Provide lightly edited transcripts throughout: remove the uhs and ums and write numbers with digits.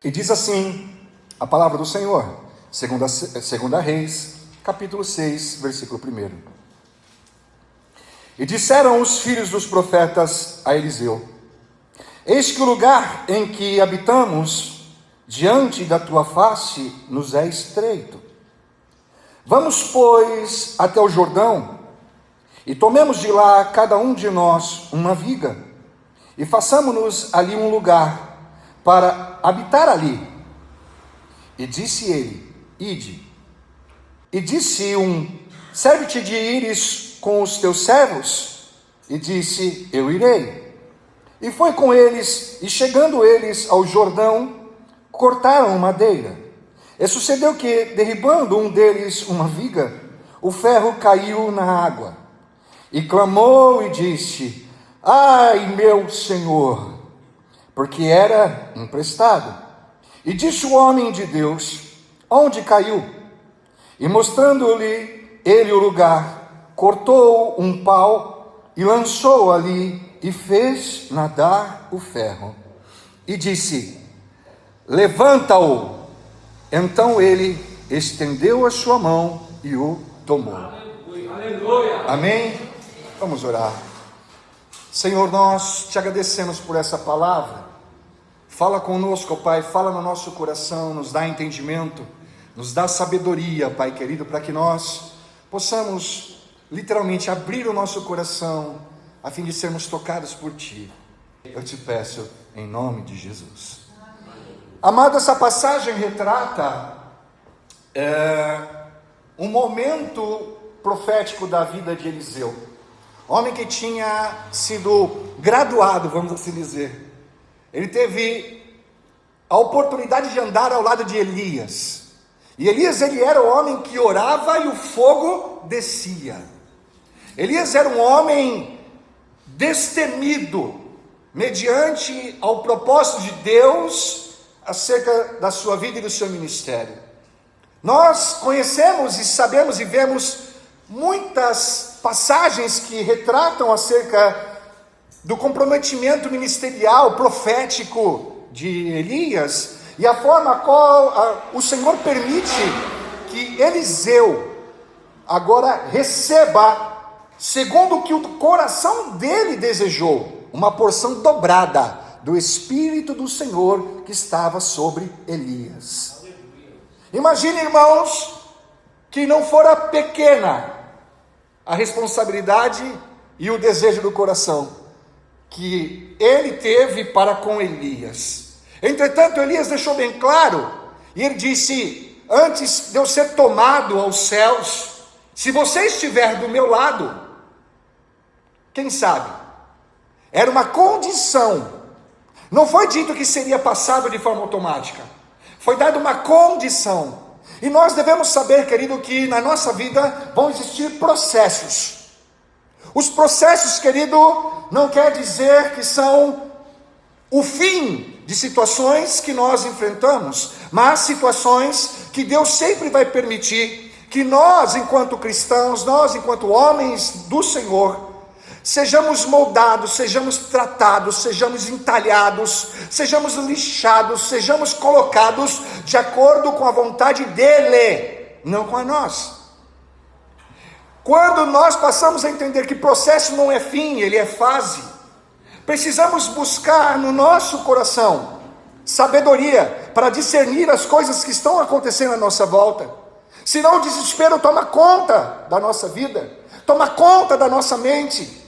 E diz assim a palavra do Senhor, segunda Reis, capítulo 6, versículo 1. E disseram os filhos dos profetas a Eliseu: eis que o lugar em que habitamos, diante da tua face, nos é estreito. Vamos, pois, até o Jordão, e tomemos de lá cada um de nós uma viga, e façamo-nos ali um lugar para habitar ali. E disse ele: ide. E disse serve-te de ires com os teus servos? E disse: eu irei. E foi com eles, e chegando eles ao Jordão, cortaram madeira. E sucedeu que, derribando um deles uma viga, o ferro caiu na água. E clamou e disse: ai, meu senhor, porque era emprestado. E disse o homem de Deus: onde caiu? E mostrando-lhe ele o lugar, cortou um pau e lançou ali, e fez nadar o ferro. E disse: levanta-o. Então ele estendeu a sua mão e o tomou. Aleluia. Amém? Vamos orar. Senhor, nós te agradecemos por essa palavra. Fala conosco, Pai, fala no nosso coração, nos dá entendimento, nos dá sabedoria, Pai querido, para que nós possamos literalmente abrir o nosso coração, a fim de sermos tocados por Ti. Eu te peço em nome de Jesus. Amado, essa passagem retrata um momento profético da vida de Eliseu. Homem que tinha sido graduado, vamos assim dizer. Ele teve a oportunidade de andar ao lado de Elias. E Elias, ele era o homem que orava e o fogo descia. Elias era um homem destemido, mediante ao propósito de Deus, acerca da sua vida e do seu ministério. Nós conhecemos e sabemos e vemos muitas passagens que retratam acerca do comprometimento ministerial, profético de Elias, e a forma a qual o Senhor permite que Eliseu agora receba, segundo o que o coração dele desejou, uma porção dobrada do Espírito do Senhor que estava sobre Elias. Imagine, irmãos, que não fora pequena a responsabilidade e o desejo do coração que ele teve para com Elias. Entretanto, Elias deixou bem claro, e ele disse: antes de eu ser tomado aos céus, se você estiver do meu lado, quem sabe? Era uma condição, não foi dito que seria passado de forma automática, foi dada uma condição. E nós devemos saber, querido, que na nossa vida vão existir processos. Os processos, querido, não quer dizer que são o fim de situações que nós enfrentamos, mas situações que Deus sempre vai permitir que nós, enquanto cristãos, nós, enquanto homens do Senhor, sejamos moldados, sejamos tratados, sejamos entalhados, sejamos lixados, sejamos colocados de acordo com a vontade dEle, não com a nós. Quando nós passamos a entender que processo não é fim, ele é fase, precisamos buscar no nosso coração sabedoria para discernir as coisas que estão acontecendo à nossa volta. Senão o desespero toma conta da nossa vida, toma conta da nossa mente.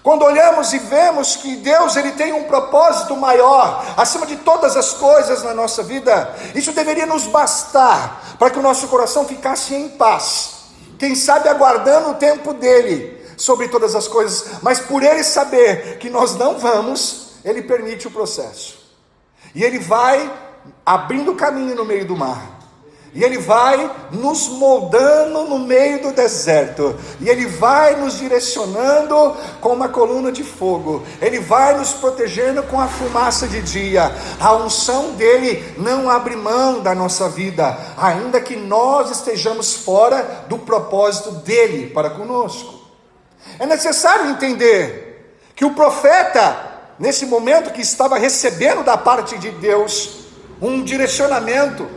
Quando olhamos e vemos que Deus, ele tem um propósito maior acima de todas as coisas na nossa vida, isso deveria nos bastar para que o nosso coração ficasse em paz. Quem sabe aguardando o tempo dele sobre todas as coisas, mas por ele saber que nós não vamos, ele permite o processo. E ele vai abrindo caminho no meio do mar. E ele vai nos moldando no meio do deserto. E ele vai nos direcionando com uma coluna de fogo. Ele vai nos protegendo com a fumaça de dia. A unção dele não abre mão da nossa vida, ainda que nós estejamos fora do propósito dele para conosco. É necessário entender que o profeta, nesse momento que estava recebendo da parte de Deus um direcionamento,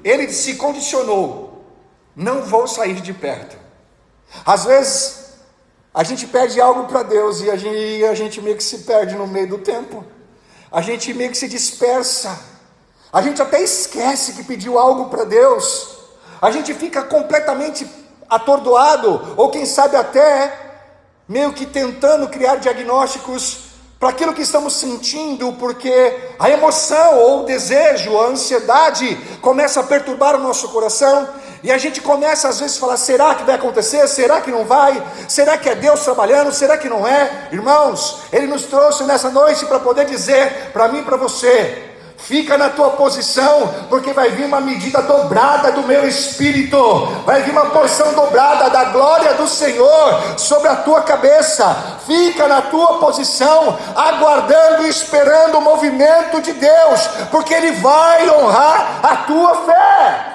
ele se condicionou: não vou sair de perto. Às vezes a gente pede algo para Deus e a gente meio que se perde no meio do tempo, a gente meio que se dispersa, a gente até esquece que pediu algo para Deus, a gente fica completamente atordoado, ou quem sabe até meio que tentando criar diagnósticos para aquilo que estamos sentindo, porque a emoção ou o desejo, a ansiedade começa a perturbar o nosso coração, e a gente começa às vezes a falar: será que vai acontecer? Será que não vai? Será que é Deus trabalhando? Será que não é? Irmãos, Ele nos trouxe nessa noite para poder dizer para mim e para você: fica na tua posição, porque vai vir uma medida dobrada do meu Espírito, vai vir uma porção dobrada da glória do Senhor sobre a tua cabeça. Fica na tua posição, aguardando e esperando o movimento de Deus, porque Ele vai honrar a tua fé.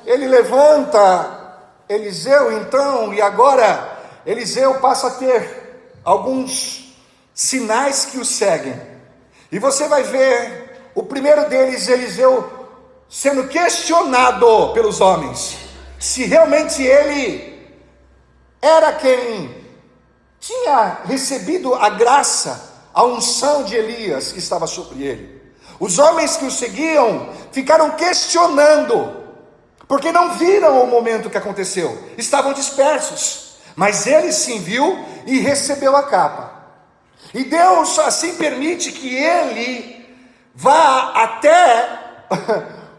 Ele levanta Eliseu então, e agora Eliseu passa a ter alguns sinais que o seguem. E você vai ver o primeiro deles, Eliseu sendo questionado pelos homens, se realmente ele era quem tinha recebido a graça, a unção de Elias que estava sobre ele. Os homens que o seguiam ficaram questionando, porque não viram o momento que aconteceu, estavam dispersos, mas ele sim viu e recebeu a capa. E Deus assim permite que ele vá até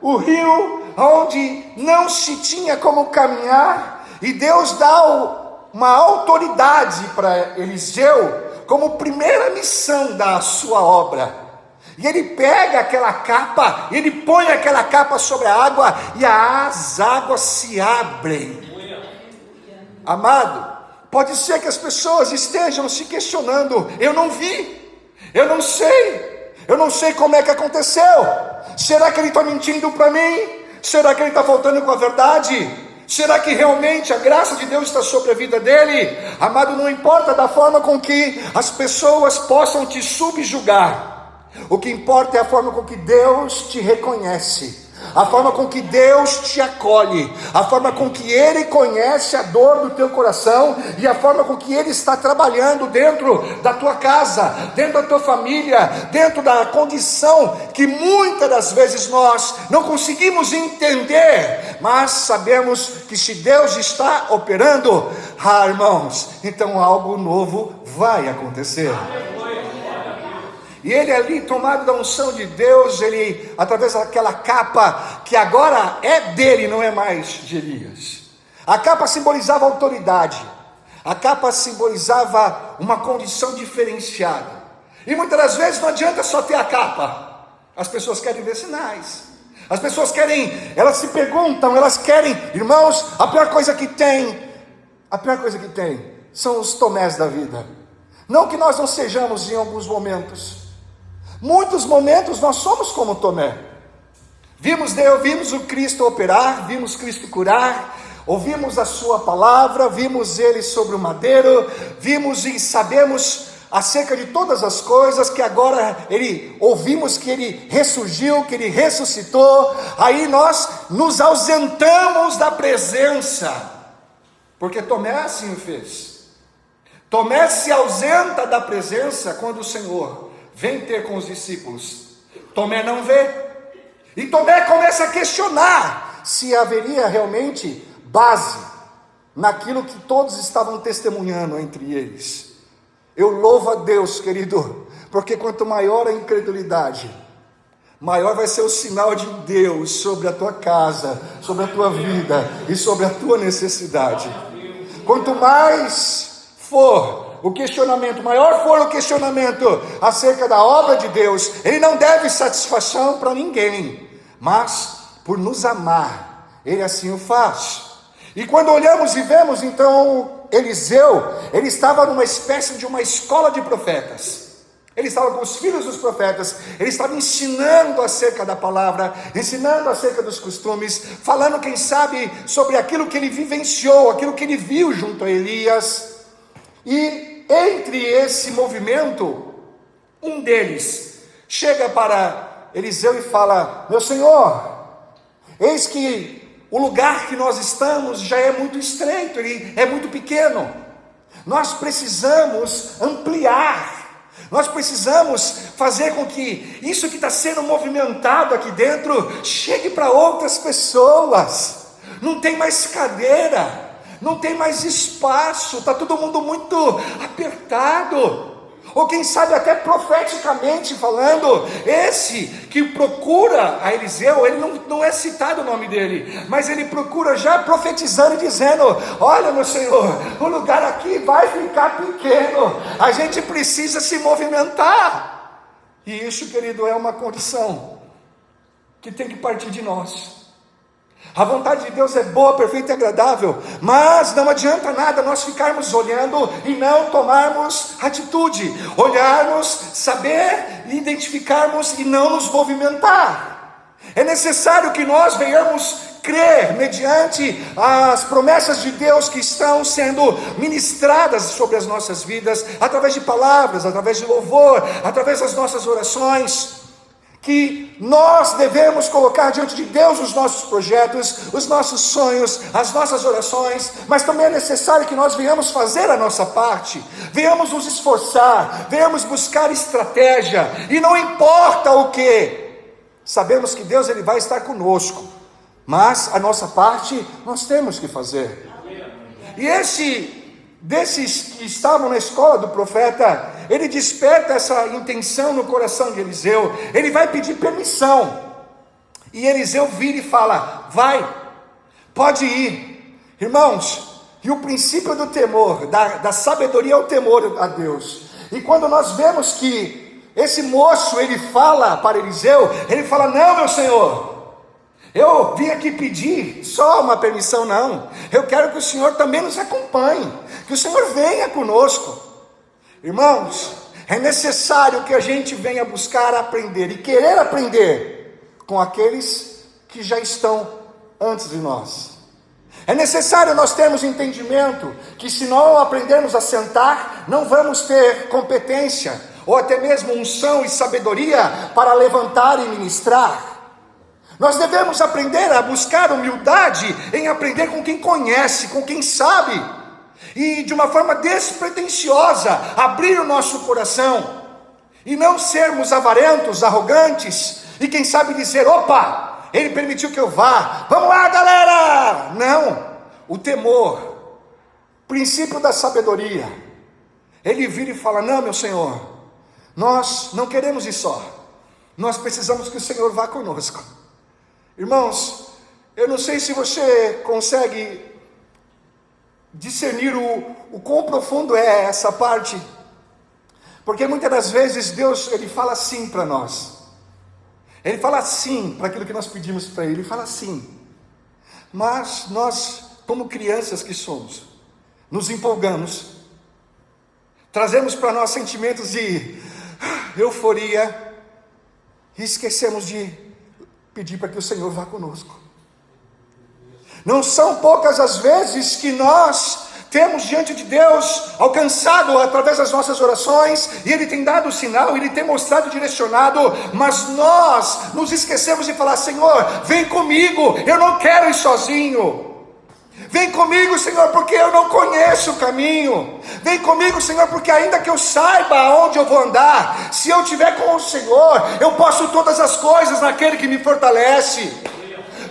o rio onde não se tinha como caminhar, e Deus dá uma autoridade para Eliseu como primeira missão da sua obra. E ele pega aquela capa, ele põe aquela capa sobre a água, e as águas se abrem. Amado, pode ser que as pessoas estejam se questionando: eu não vi, eu não sei como é que aconteceu. Será que ele está mentindo para mim? Será que ele está faltando com a verdade? Será que realmente a graça de Deus está sobre a vida dele? Amado, não importa da forma com que as pessoas possam te subjugar, o que importa é a forma com que Deus te reconhece, a forma com que Deus te acolhe, a forma com que Ele conhece a dor do teu coração, e a forma com que Ele está trabalhando dentro da tua casa, dentro da tua família, dentro da condição que muitas das vezes nós não conseguimos entender, mas sabemos que se Deus está operando, irmãos, então algo novo vai acontecer. E ele ali, tomado da unção de Deus, ele, através daquela capa, que agora é dele, não é mais de Elias. A capa simbolizava autoridade, a capa simbolizava uma condição diferenciada. E muitas das vezes não adianta só ter a capa, as pessoas querem ver sinais, as pessoas querem, elas se perguntam, elas querem, irmãos, a pior coisa que tem são os Tomés da vida. Não que nós não sejamos em alguns momentos, muitos momentos nós somos como Tomé. Vimos Deus, vimos o Cristo operar, vimos Cristo curar, ouvimos a sua palavra, vimos Ele sobre o madeiro, vimos e sabemos acerca de todas as coisas, que agora ouvimos que Ele ressurgiu, que Ele ressuscitou. Aí nós nos ausentamos da presença, porque Tomé assim o fez. Tomé se ausenta da presença quando o Senhor vem ter com os discípulos. Tomé não vê, e Tomé começa a questionar se haveria realmente base naquilo que todos estavam testemunhando entre eles. Eu louvo a Deus, querido, porque quanto maior a incredulidade, maior vai ser o sinal de Deus sobre a tua casa, sobre a tua vida e sobre a tua necessidade. Quanto mais for o questionamento, maior for o questionamento acerca da obra de Deus, Ele não deve satisfação para ninguém, mas por nos amar, Ele assim o faz. E quando olhamos e vemos então Eliseu, ele estava numa espécie de uma escola de profetas. Ele estava com os filhos dos profetas, ele estava ensinando acerca da palavra, ensinando acerca dos costumes, falando, quem sabe, sobre aquilo que ele vivenciou, aquilo que ele viu junto a Elias. E entre esse movimento, um deles chega para Eliseu e fala: meu senhor, eis que o lugar que nós estamos já é muito estreito, ele é muito pequeno, nós precisamos ampliar, nós precisamos fazer com que isso que está sendo movimentado aqui dentro chegue para outras pessoas. Não tem mais cadeira, não tem mais espaço, está todo mundo muito apertado. Ou quem sabe até profeticamente falando, esse que procura a Eliseu, ele não é citado o nome dele, mas ele procura já profetizando e dizendo: olha meu senhor, o lugar aqui vai ficar pequeno, a gente precisa se movimentar. E isso, querido, é uma condição que tem que partir de nós. A vontade de Deus é boa, perfeita e agradável, mas não adianta nada nós ficarmos olhando e não tomarmos atitude, olharmos, saber, identificarmos e não nos movimentar. É necessário que nós venhamos crer mediante as promessas de Deus que estão sendo ministradas sobre as nossas vidas, através de palavras, através de louvor, através das nossas orações, que nós devemos colocar diante de Deus os nossos projetos, os nossos sonhos, as nossas orações, mas também é necessário que nós venhamos fazer a nossa parte, venhamos nos esforçar, venhamos buscar estratégia, e não importa o que, sabemos que Deus ele vai estar conosco, mas a nossa parte nós temos que fazer. E desses que estavam na escola do profeta, ele desperta essa intenção no coração de Eliseu. Ele vai pedir permissão, e Eliseu vira e fala: vai, pode ir. Irmãos, e o princípio do temor, da sabedoria é o temor a Deus. E quando nós vemos que esse moço, ele fala para Eliseu, ele fala: não meu senhor, eu vim aqui pedir só uma permissão, não, eu quero que o Senhor também nos acompanhe, que o Senhor venha conosco. Irmãos, é necessário que a gente venha buscar aprender e querer aprender com aqueles que já estão antes de nós. É necessário nós termos entendimento que se não aprendermos a sentar, não vamos ter competência, ou até mesmo unção e sabedoria para levantar e ministrar. Nós devemos aprender a buscar humildade em aprender com quem conhece, com quem sabe, e de uma forma despretensiosa abrir o nosso coração, e não sermos avarentos, arrogantes, e quem sabe dizer: opa, ele permitiu que eu vá, vamos lá galera. Não, o temor, princípio da sabedoria, ele vira e fala: não meu Senhor, nós não queremos ir só, nós precisamos que o Senhor vá conosco. Irmãos, eu não sei se você consegue discernir o quão profundo é essa parte, porque muitas das vezes Deus ele fala sim para nós, ele fala sim para aquilo que nós pedimos para ele fala sim, mas nós, como crianças que somos, nos empolgamos, trazemos para nós sentimentos de euforia e esquecemos de pedir para que o Senhor vá conosco. Não são poucas as vezes que nós temos diante de Deus alcançado através das nossas orações, e Ele tem dado o sinal, Ele tem mostrado, direcionado, mas nós nos esquecemos de falar: Senhor, vem comigo, eu não quero ir sozinho. Vem comigo, Senhor, porque eu não conheço o caminho. Vem comigo, Senhor, porque ainda que eu saiba aonde eu vou andar, se eu estiver com o Senhor, eu posso todas as coisas naquele que me fortalece.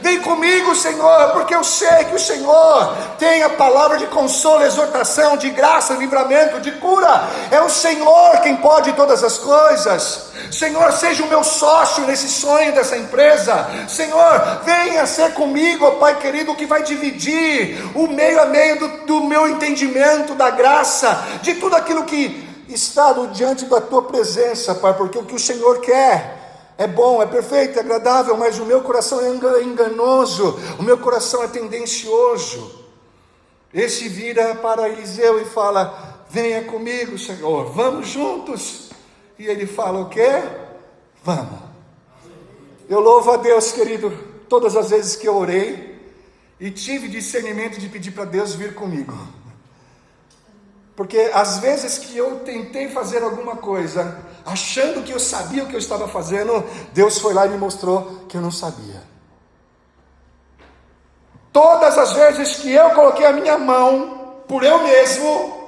Vem comigo, Senhor, porque eu sei que o Senhor tem a palavra de consolo, exortação, de graça, livramento, de cura. É o Senhor quem pode todas as coisas. Senhor, seja o meu sócio nesse sonho dessa empresa. Senhor, venha ser comigo, ó Pai querido, que vai dividir o meio a meio do meu entendimento, da graça, de tudo aquilo que está diante da Tua presença, Pai, porque o que o Senhor quer é bom, é perfeito, é agradável, mas o meu coração é enganoso, o meu coração é tendencioso. Esse vira para Eliseu e fala: venha comigo, Senhor, vamos juntos. E ele fala o quê? Vamos. Eu louvo a Deus, querido, todas as vezes que eu orei e tive discernimento de pedir para Deus vir comigo, porque às vezes que eu tentei fazer alguma coisa, achando que eu sabia o que eu estava fazendo, Deus foi lá e me mostrou que eu não sabia. Todas as vezes que eu coloquei a minha mão por eu mesmo,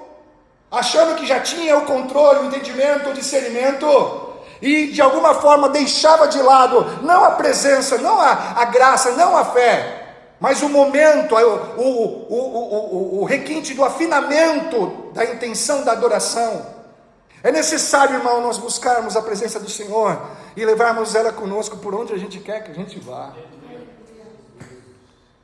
achando que já tinha o controle, o entendimento, o discernimento, e de alguma forma deixava de lado, não a presença, não a graça, não a fé, mas o momento, o requinte do afinamento da intenção da adoração. É necessário, irmão, nós buscarmos a presença do Senhor e levarmos ela conosco por onde a gente quer que a gente vá.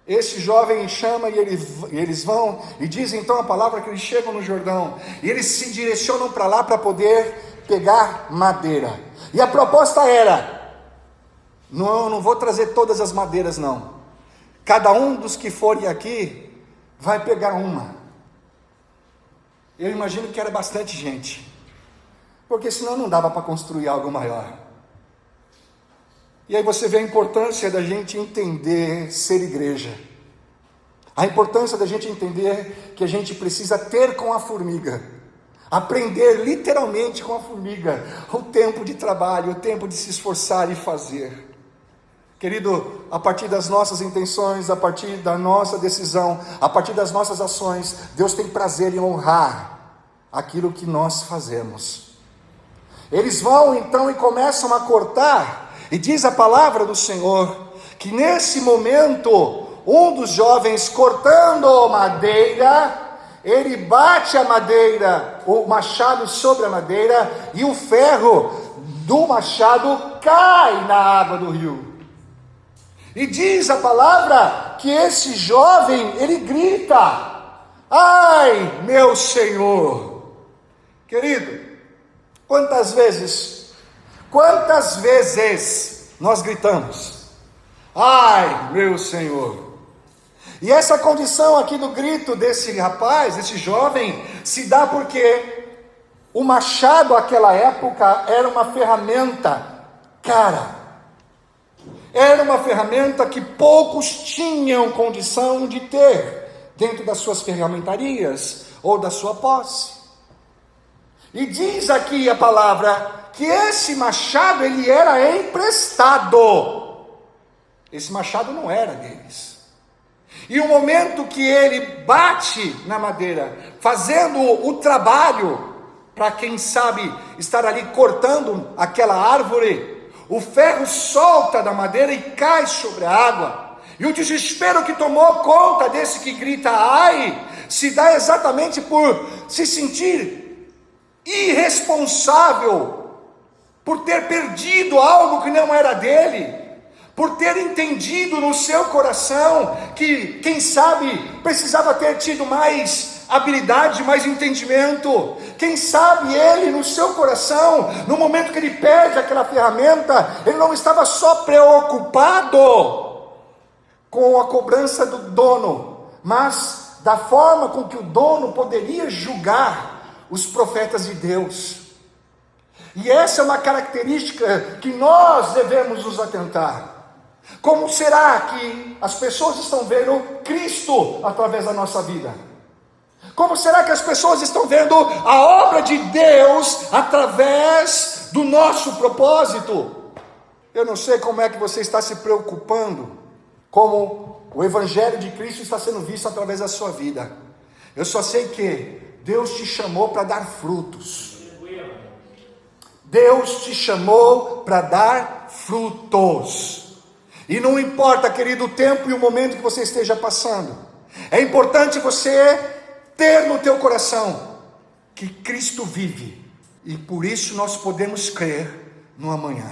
Esse jovem chama e eles vão, e diz então a palavra que eles chegam no Jordão, e eles se direcionam para lá para poder pegar madeira. E a proposta era: não vou trazer todas as madeiras não. Cada um dos que forem aqui vai pegar uma. Eu imagino que era bastante gente, porque senão não dava para construir algo maior. E aí você vê a importância da gente entender ser igreja. A importância da gente entender que a gente precisa ter com a formiga, aprender literalmente com a formiga, o tempo de trabalho, o tempo de se esforçar e fazer. Querido, a partir das nossas intenções, a partir da nossa decisão, a partir das nossas ações, Deus tem prazer em honrar aquilo que nós fazemos. Eles vão então e começam a cortar, e diz a palavra do Senhor, que nesse momento, um dos jovens cortando madeira, ele bate a madeira, o machado sobre a madeira, e o ferro do machado cai na água do rio. E diz a palavra que esse jovem, ele grita: ai, meu Senhor! Querido, quantas vezes nós gritamos: ai, meu Senhor! E essa condição aqui do grito desse rapaz, desse jovem, se dá porque o machado naquela época era uma ferramenta cara. Era uma ferramenta que poucos tinham condição de ter dentro das suas ferramentarias ou da sua posse. E diz aqui a palavra que esse machado ele era emprestado. Esse machado não era deles. E o momento que ele bate na madeira, fazendo o trabalho para quem sabe estar ali cortando aquela árvore, o ferro solta da madeira e cai sobre a água. E o desespero que tomou conta desse que grita ai, se dá exatamente por se sentir irresponsável, por ter perdido algo que não era dele, por ter entendido no seu coração que, quem sabe, precisava ter tido mais habilidade, mais entendimento. Quem sabe ele no seu coração, no momento que ele perde aquela ferramenta, ele não estava só preocupado com a cobrança do dono, mas da forma com que o dono poderia julgar os profetas de Deus. E essa é uma característica que nós devemos nos atentar. Como será que as pessoas estão vendo Cristo através da nossa vida? Como será que as pessoas estão vendo a obra de Deus através do nosso propósito? Eu não sei como é que você está se preocupando, como o Evangelho de Cristo está sendo visto através da sua vida. Eu só sei que Deus te chamou para dar frutos. Deus te chamou para dar frutos. E não importa, querido, o tempo e o momento que você esteja passando. É importante você ter no teu coração que Cristo vive. E por isso nós podemos crer no amanhã.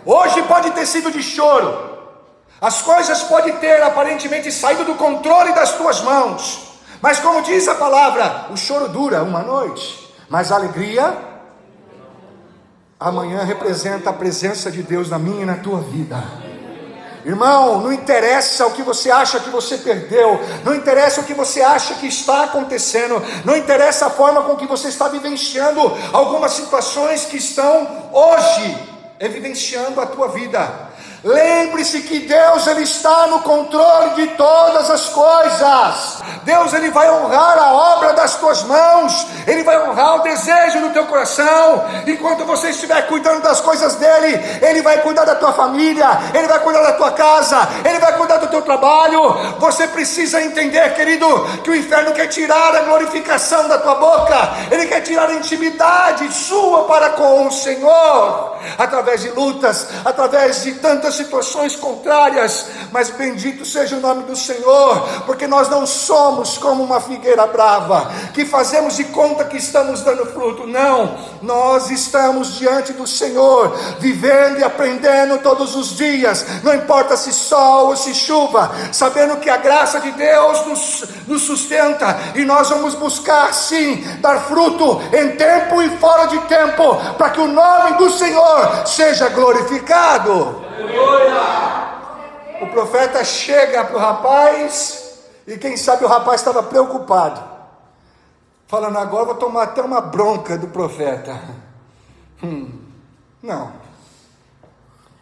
Hoje pode ter sido de choro. As coisas podem ter aparentemente saído do controle das tuas mãos. Mas como diz a palavra, o choro dura uma noite, mas a alegria amanhã representa a presença de Deus na minha e na tua vida. Irmão, não interessa o que você acha que você perdeu, não interessa o que você acha que está acontecendo, não interessa a forma com que você está vivenciando algumas situações que estão hoje evidenciando a tua vida. Lembre-se que Deus, Ele está no controle de todas as coisas. Deus, Ele vai honrar a obra das tuas mãos, Ele vai honrar o desejo do teu coração. Enquanto você estiver cuidando das coisas dEle, Ele vai cuidar da tua família, Ele vai cuidar da tua casa, Ele vai cuidar do teu trabalho. Você precisa entender, querido, que o inferno quer tirar a glorificação da tua boca, ele quer tirar a intimidade sua para com o Senhor, através de lutas, através de tantas situações contrárias. Mas bendito seja o nome do Senhor, porque nós não somos como uma figueira brava, que fazemos de conta que estamos dando fruto. Não, nós estamos diante do Senhor, vivendo e aprendendo todos os dias, não importa se sol ou se chuva, sabendo que a graça de Deus nos sustenta, e nós vamos buscar sim, dar fruto em tempo e fora de tempo, para que o nome do Senhor seja glorificado. O profeta chega para o rapaz, e quem sabe o rapaz estava preocupado, falando: agora vou tomar até uma bronca do profeta. Não,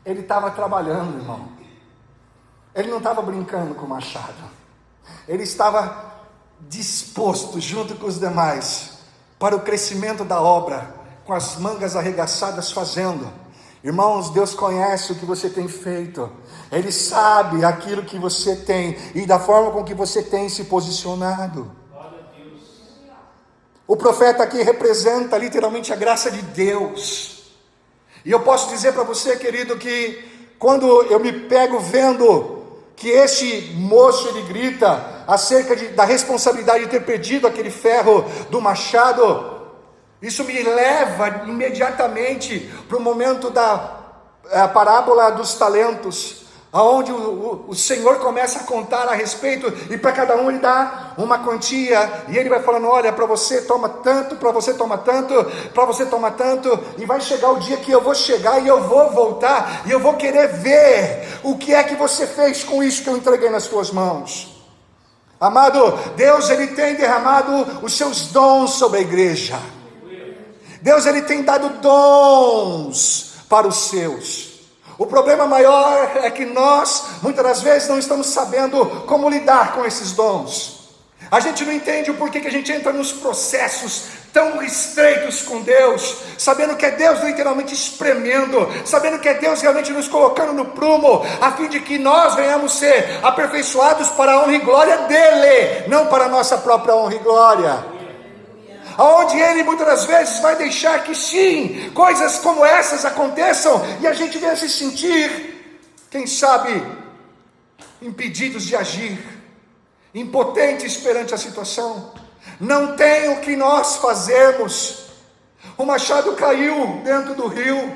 ele estava trabalhando, irmão. Ele não estava brincando com o machado, ele estava disposto, junto com os demais, para o crescimento da obra, com as mangas arregaçadas fazendo. Irmãos, Deus conhece o que você tem feito, Ele sabe aquilo que você tem, e da forma com que você tem se posicionado. O profeta aqui representa literalmente a graça de Deus, e eu posso dizer para você, querido, que quando eu me pego vendo que este moço, ele grita acerca da responsabilidade de ter perdido aquele ferro do machado, isso me leva imediatamente para o momento da parábola dos talentos, aonde o Senhor começa a contar a respeito, e para cada um Ele dá uma quantia, e Ele vai falando: olha, para você toma tanto, para você toma tanto, para você toma tanto, e vai chegar o dia que eu vou chegar, e eu vou voltar, e eu vou querer ver o que é que você fez com isso que eu entreguei nas tuas mãos. Amado, Deus, Ele tem derramado os seus dons sobre a igreja. Deus, Ele tem dado dons para os seus. O problema maior é que nós, muitas das vezes, não estamos sabendo como lidar com esses dons. A gente não entende o porquê que a gente entra nos processos tão estreitos com Deus, sabendo que é Deus literalmente espremendo, sabendo que é Deus realmente nos colocando no prumo, a fim de que nós venhamos ser aperfeiçoados para a honra e glória dEle, não para a nossa própria honra e glória. Aonde Ele muitas das vezes vai deixar que sim, coisas como essas aconteçam, e a gente venha se sentir, quem sabe, impedidos de agir, impotentes perante a situação. Não tem o que nós fazermos. O machado caiu dentro do rio,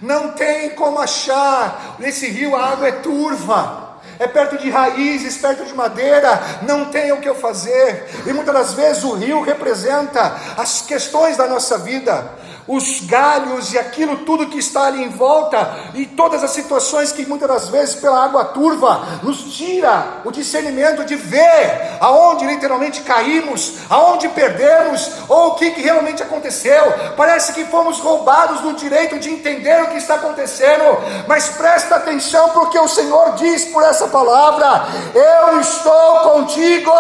não tem como achar. Nesse rio a água é turva, é perto de raízes, perto de madeira, não tem o que eu fazer. E muitas das vezes o rio representa as questões da nossa vida, os galhos e aquilo tudo que está ali em volta, e todas as situações que muitas das vezes pela água turva nos tira o discernimento de ver aonde literalmente caímos, aonde perdemos, ou o que realmente aconteceu. Parece que fomos roubados do direito de entender o que está acontecendo, mas presta atenção, porque o Senhor diz por essa palavra: eu estou contigo,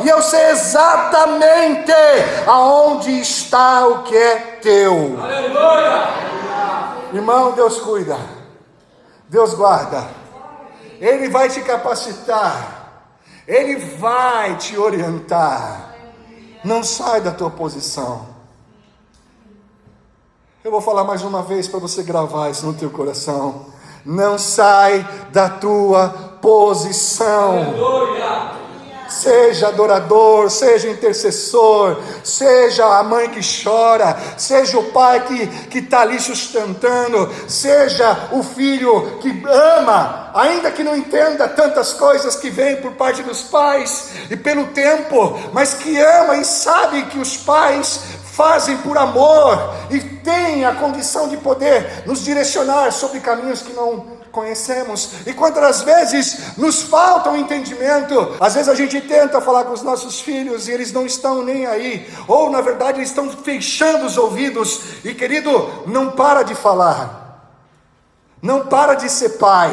e eu sei exatamente aonde está o que é teu. Aleluia! Irmão, Deus cuida, Deus guarda, Ele vai te capacitar, Ele vai te orientar. Não sai da tua posição. Eu vou falar mais uma vez para você gravar isso no teu coração: não sai da tua posição. Aleluia! Seja adorador, seja intercessor, seja a mãe que chora, seja o pai que está ali sustentando, seja o filho que ama, ainda que não entenda tantas coisas que vêm por parte dos pais e pelo tempo, mas que ama e sabe que os pais fazem por amor e tem a condição de poder nos direcionar sobre caminhos que não conhecemos. E quantas vezes nos falta um entendimento. Às vezes a gente tenta falar com os nossos filhos e eles não estão nem aí, ou na verdade eles estão fechando os ouvidos. E querido, não para de falar, não para de ser pai,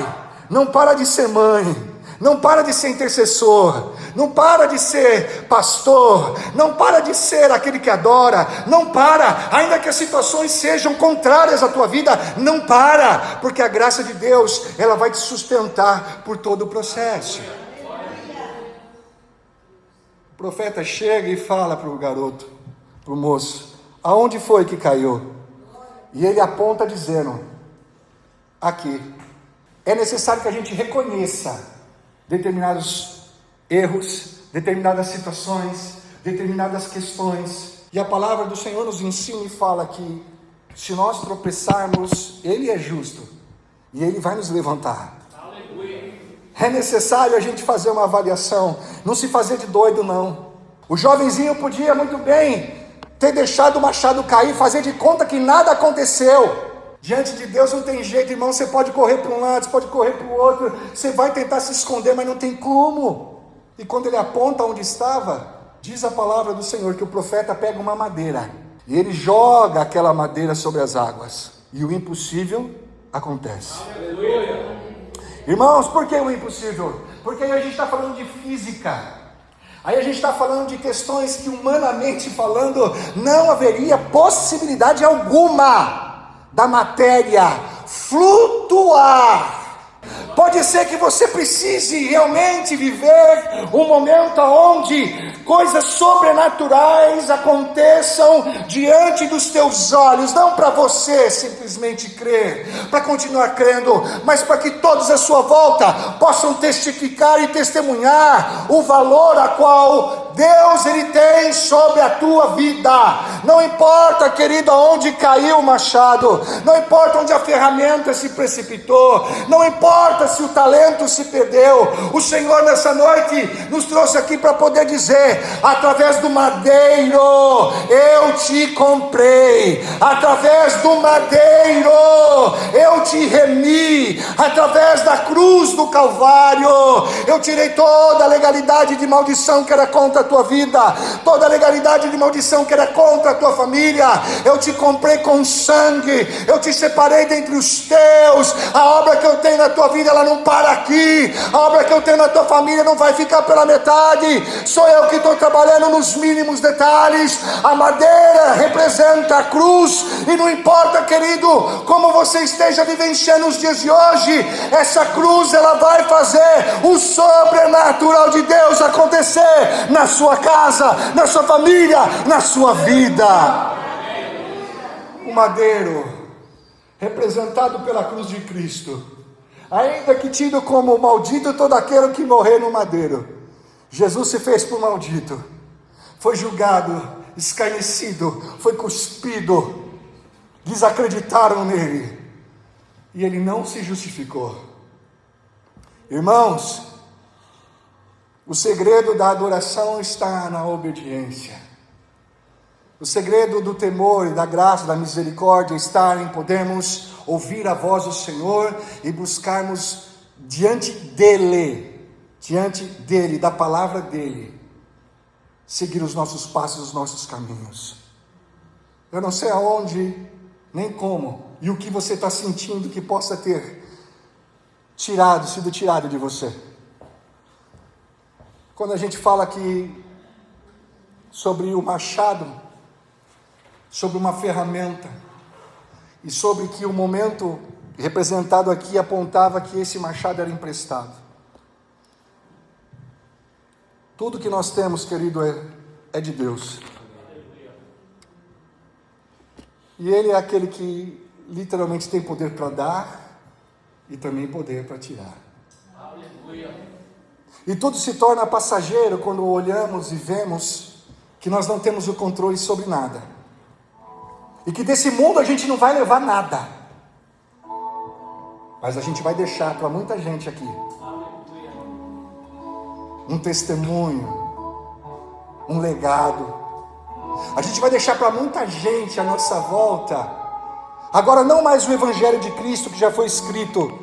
não para de ser mãe, não para de ser intercessor, não para de ser pastor, não para de ser aquele que adora, não para, ainda que as situações sejam contrárias à tua vida, não para, porque a graça de Deus, ela vai te sustentar por todo o processo. O profeta chega e fala para o garoto, para o moço: aonde foi que caiu? E ele aponta dizendo: aqui. É necessário que a gente reconheça determinados erros, determinadas situações, determinadas questões, e a palavra do Senhor nos ensina e fala que se nós tropeçarmos, Ele é justo e Ele vai nos levantar. Aleluia. É necessário a gente fazer uma avaliação, não se fazer de doido não. O jovenzinho podia muito bem ter deixado o machado cair, fazer de conta que nada aconteceu. Diante de Deus não tem jeito, irmão. Você pode correr para um lado, você pode correr para o outro, você vai tentar se esconder, mas não tem como. E quando ele aponta onde estava, diz a palavra do Senhor que o profeta pega uma madeira e ele joga aquela madeira sobre as águas, e o impossível acontece. Aleluia. Irmãos, por que o impossível? Porque aí a gente está falando de física, aí a gente está falando de questões que, humanamente falando, não haveria possibilidade alguma da matéria flutuar. Pode ser que você precise realmente viver um momento onde coisas sobrenaturais aconteçam diante dos teus olhos, não para você simplesmente crer, para continuar crendo, mas para que todos à sua volta possam testificar e testemunhar o valor a qual Deus ele tem sobre a tua vida. Não importa, querido, aonde caiu o machado, não importa onde a ferramenta se precipitou, não importa se o talento se perdeu, o Senhor nessa noite nos trouxe aqui para poder dizer: através do madeiro eu te comprei, através do madeiro eu te remi, através da cruz do Calvário eu tirei toda a legalidade de maldição que era contra a tua vida, toda a legalidade de maldição que era contra a tua família. Eu te comprei com sangue, eu te separei dentre os teus. A obra que eu tenho na tua vida, ela não para aqui. A obra que eu tenho na tua família não vai ficar pela metade. Sou eu que estou trabalhando nos mínimos detalhes. A madeira representa a cruz, e não importa, querido, como você esteja vivenciando os dias de hoje, essa cruz ela vai fazer o sobrenatural de Deus acontecer na sua casa, na sua família, na sua vida. O madeiro, representado pela cruz de Cristo, ainda que tido como maldito todo aquele que morrer no madeiro, Jesus se fez por maldito, foi julgado, escarnecido, foi cuspido, desacreditaram nele, e ele não se justificou. Irmãos, o segredo da adoração está na obediência. O segredo do temor e da graça, da misericórdia está em podermos ouvir a voz do Senhor e buscarmos diante dele, da palavra dele, seguir os nossos passos, os nossos caminhos. Eu não sei aonde, nem como, e o que você está sentindo que possa ter sido tirado de você. Quando a gente fala aqui sobre o machado, sobre uma ferramenta, e sobre que o momento representado aqui apontava que esse machado era emprestado. Tudo que nós temos, querido, é de Deus. E Ele é aquele que literalmente tem poder para dar e também poder para tirar. Aleluia. E tudo se torna passageiro quando olhamos e vemos que nós não temos o controle sobre nada. E que desse mundo a gente não vai levar nada. Mas a gente vai deixar para muita gente aqui um testemunho, um legado. A gente vai deixar para muita gente à nossa volta, agora não mais o Evangelho de Cristo que já foi escrito,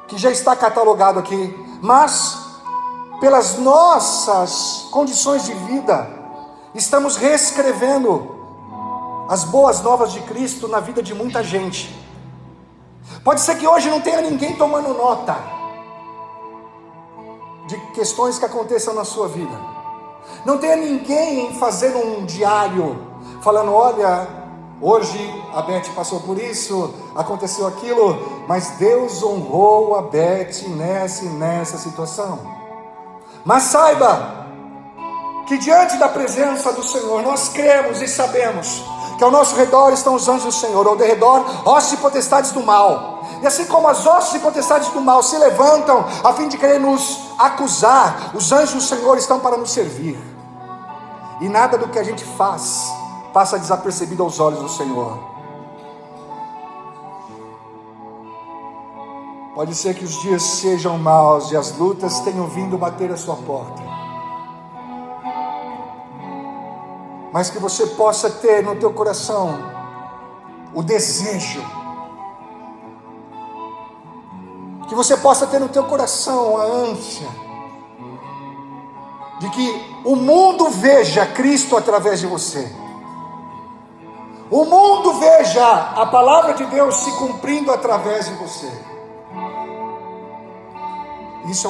que já está catalogado aqui, mas pelas nossas condições de vida, estamos reescrevendo as boas novas de Cristo na vida de muita gente. Pode ser que hoje não tenha ninguém tomando nota de questões que aconteçam na sua vida. Não tenha ninguém fazendo um diário, falando: olha, hoje a Beth passou por isso, aconteceu aquilo, mas Deus honrou a Beth nessa situação. Mas saiba que diante da presença do Senhor, nós cremos e sabemos que ao nosso redor estão os anjos do Senhor, ao derredor, hostes e potestades do mal. E assim como as hostes e potestades do mal se levantam a fim de querer nos acusar, os anjos do Senhor estão para nos servir. E nada do que a gente faz passa desapercebido aos olhos do Senhor. Pode ser que os dias sejam maus e as lutas tenham vindo bater a sua porta, mas que você possa ter no teu coração o desejo, que você possa ter no teu coração a ânsia de que o mundo veja Cristo através de você, o mundo veja a palavra de Deus se cumprindo através de você. Isso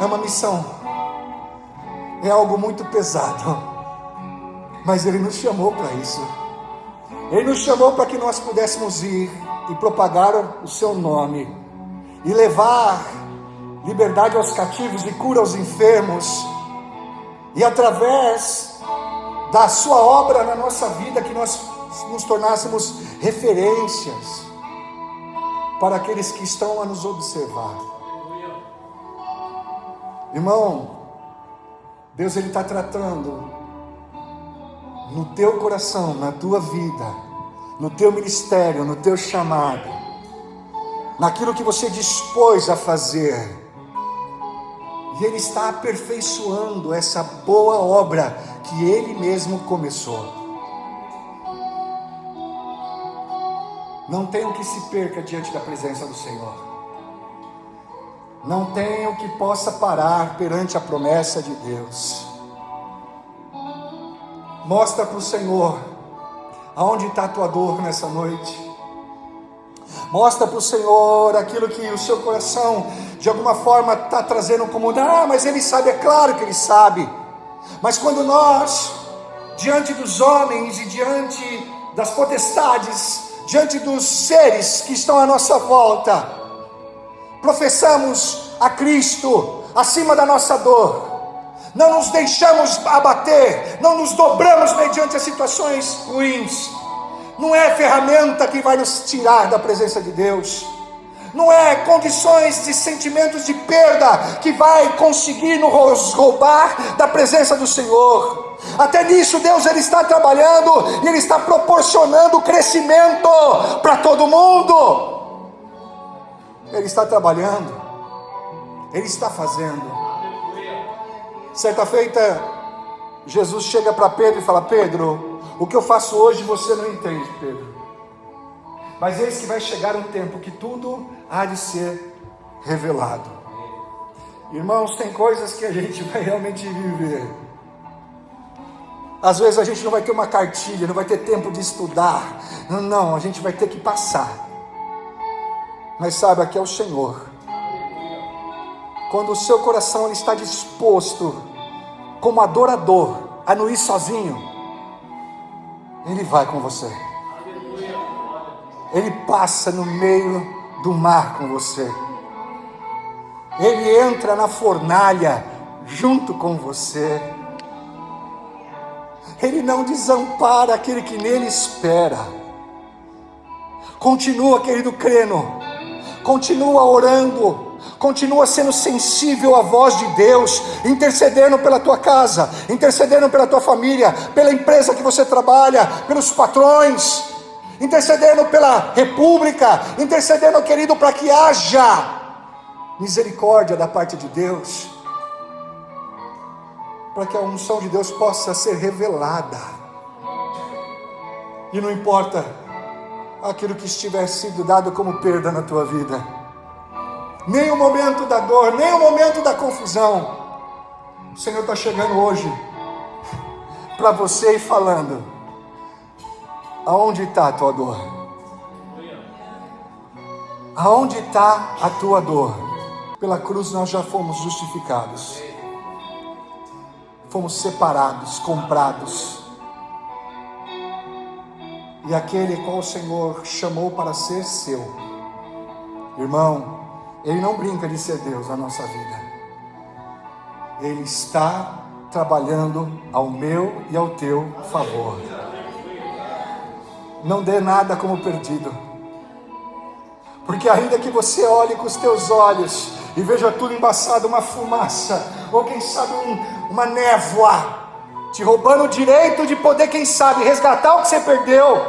é uma missão, é algo muito pesado, mas Ele nos chamou para isso. Ele nos chamou para que nós pudéssemos ir e propagar o seu nome, e levar liberdade aos cativos e cura aos enfermos, e através da sua obra na nossa vida, que nós nos tornássemos referências para aqueles que estão a nos observar. Irmão, Deus Ele está tratando no teu coração, na tua vida, no teu ministério, no teu chamado, naquilo que você dispôs a fazer, e Ele está aperfeiçoando essa boa obra que Ele mesmo começou. Não tem o que se perca diante da presença do Senhor, não tem o que possa parar perante a promessa de Deus. Mostra para o Senhor aonde está a tua dor nessa noite. Mostra para o Senhor aquilo que o seu coração de alguma forma está trazendo como: mas Ele sabe. É claro que Ele sabe, mas quando nós, diante dos homens e diante das potestades, diante dos seres que estão à nossa volta, professamos a Cristo acima da nossa dor, não nos deixamos abater, não nos dobramos mediante as situações ruins, não é ferramenta que vai nos tirar da presença de Deus, não é condições de sentimentos de perda que vai conseguir nos roubar da presença do Senhor. Até nisso Deus Ele está trabalhando, e Ele está proporcionando crescimento para todo mundo. Ele está trabalhando, Ele está fazendo. Certa feita, Jesus chega para Pedro e fala: Pedro, o que eu faço hoje você não entende, Pedro, mas eis que vai chegar um tempo que tudo há de ser revelado. Irmãos, tem coisas que a gente vai realmente viver. Às vezes a gente não vai ter uma cartilha, não vai ter tempo de estudar, não, a gente vai ter que passar. Mas saiba que é o Senhor. Quando o seu coração ele está disposto, como adorador, a não ir sozinho, Ele vai com você. Ele passa no meio do mar com você. Ele entra na fornalha junto com você. Ele não desampara aquele que nele espera. Continua, querido, crendo. Continua orando. Continua sendo sensível à voz de Deus, intercedendo pela tua casa, intercedendo pela tua família, pela empresa que você trabalha, pelos patrões, intercedendo pela república, intercedendo, querido, para que haja misericórdia da parte de Deus, para que a unção de Deus possa ser revelada. E não importa aquilo que estiver sido dado como perda na tua vida, nem o momento da dor, nem o momento da confusão, o Senhor está chegando hoje para você e falando: aonde está a tua dor? Aonde está a tua dor? Pela cruz nós já fomos justificados. Fomos separados, comprados. E aquele qual o Senhor chamou para ser seu, irmão, Ele não brinca de ser Deus na nossa vida. Ele está trabalhando ao meu e ao teu favor. Não dê nada como perdido, porque ainda que você olhe com os teus olhos e veja tudo embaçado, uma fumaça, ou quem sabe uma névoa, te roubando o direito de poder, quem sabe, resgatar o que você perdeu,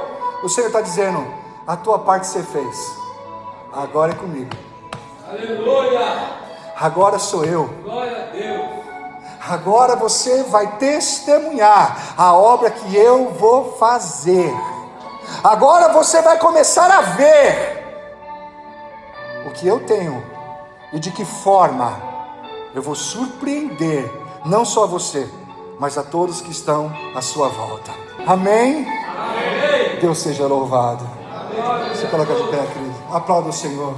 o Senhor está dizendo: a tua parte você fez, agora é comigo. Aleluia! Agora sou eu. Glória a Deus! Agora você vai testemunhar a obra que eu vou fazer. Agora você vai começar a ver o que eu tenho e de que forma eu vou surpreender não só você, mas a todos que estão à sua volta. Amém? Amém! Deus seja louvado. Amém. Se coloca de pé, querido. Aplauda o Senhor.